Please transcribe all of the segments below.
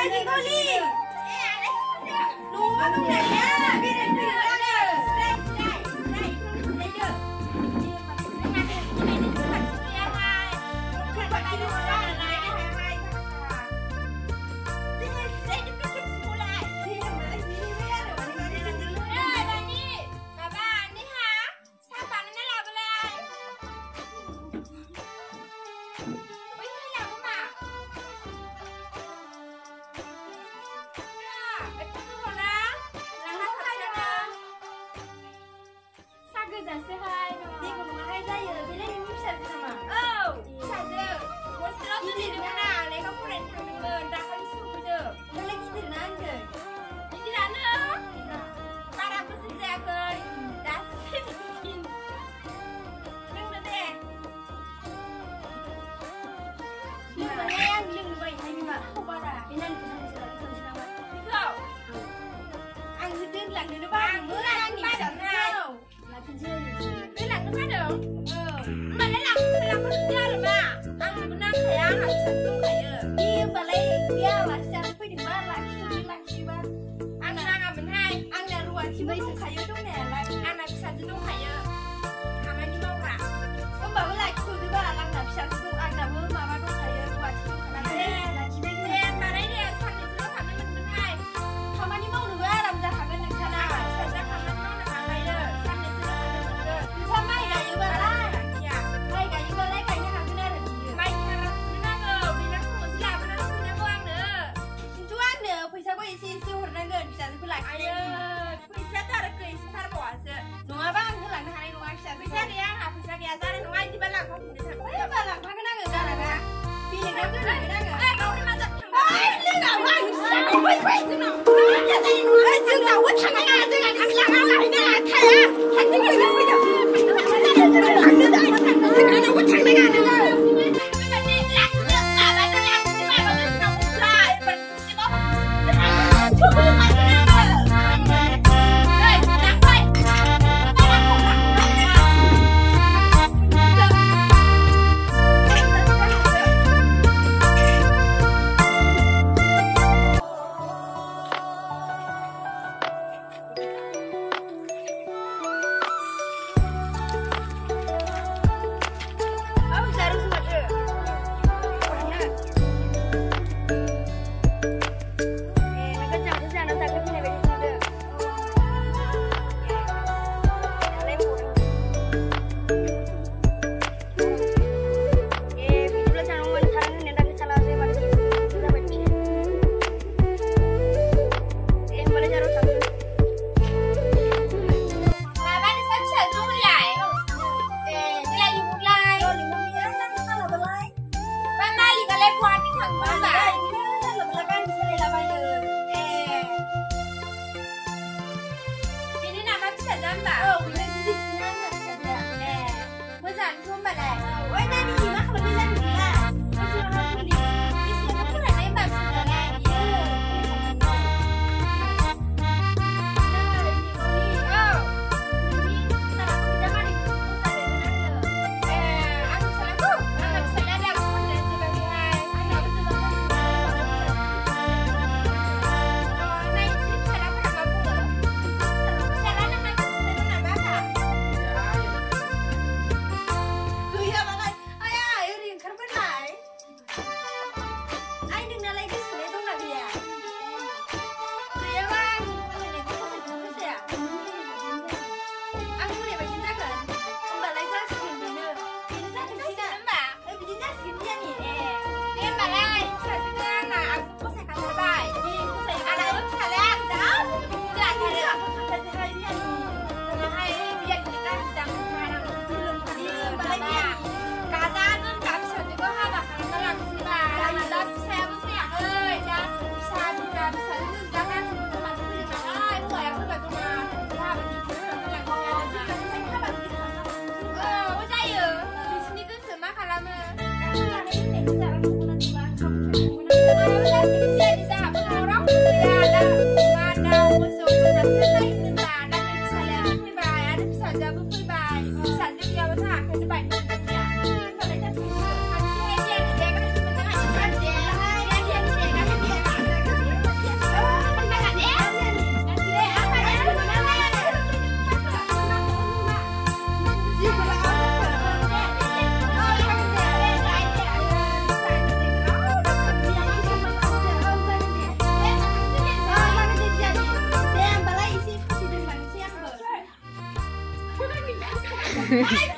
Ai thì có gì? Đúng không này nhá. Biết đến từ đâu nè. Đây chưa? Hãy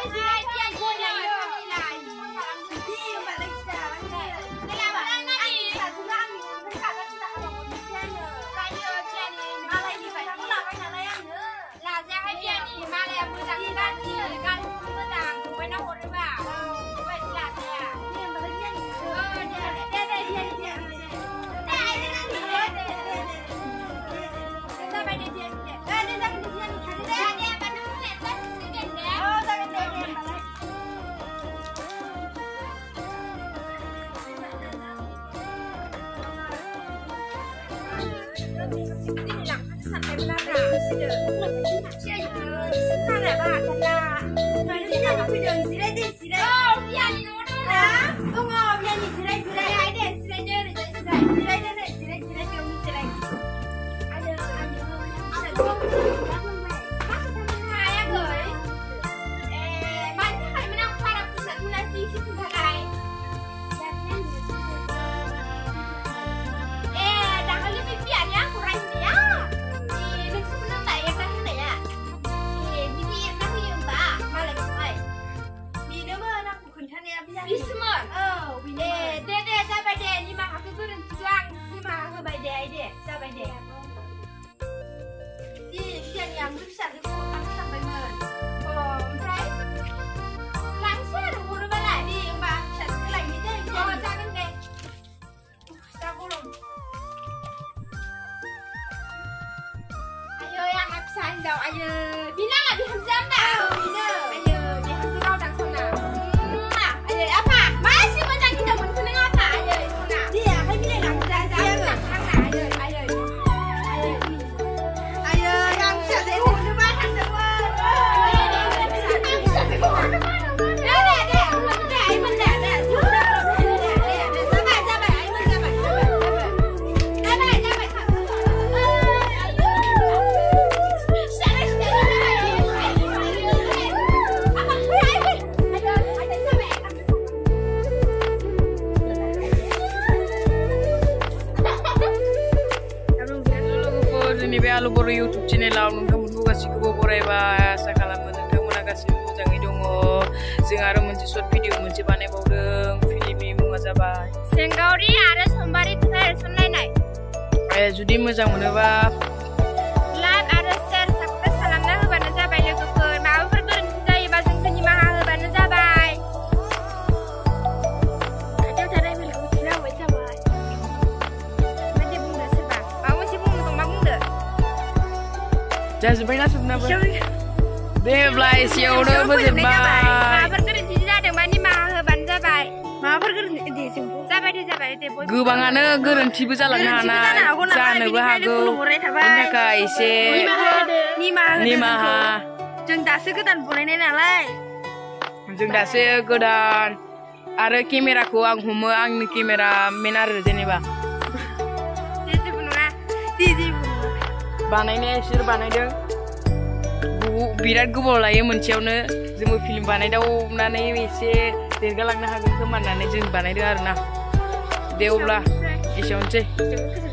subscribe cho kênh Ghiền Mì Gõ để không bỏ lỡ những video hấp dẫn. Alu Boro YouTube channel nontonmu गासिखौबो बरायबा आसा खालामो नोंथांमोना गासिबो मोजाङै दङ जों आरो मोनसे शर्ट भिडिअ मोनसे बानायबावदों फिल्मनि मुङा जाबाय सेंगावरि आरो समबारि खोथा एरसनलायनाय जुदि मोजां मोनोबा लाइक आरो शेयार साबस्क्राइब खालामना होबानो जाबाय लोगोफोर माबाफोर गोरोन्थि जायोबा जोंखौ निमाहा होबानो जाबाय खाथियाव थानाय बेलखौ थुना होबाय जाबाय मादि बुंनो सोरबा माबा मोनसे बुंनो दं मा बुंदो जाजोब्बायना सबनाबो दे होब्ला एसेयावनो फोजोबबाय माबाफोर गोरोन्थि जादोंबा निमाहा होबानो जाबाय माबाफोर गोरोन्थि दे जों जाबाय दे गोबाङानो गोरोन्थिबो जालांनो हानाय जानोबो हागौ बेनि थाखाय एसे निमाहा जों दासो गोदान बनायनाय नालाय जों दासो गोदान आरो केमेराखौ आं हमो आंनि केमेरामेन आरो जेनेबा जेबो नङा बानायनाया इसोर बानायदों बिराद गोबाव लायो मोनसेयावनो जोंबो फिल्म बानायदावनानै एसे देरगालांनो हागोन खोमा होननानै जों बानायदों आरोना दे अब्ला एसेयावनोसै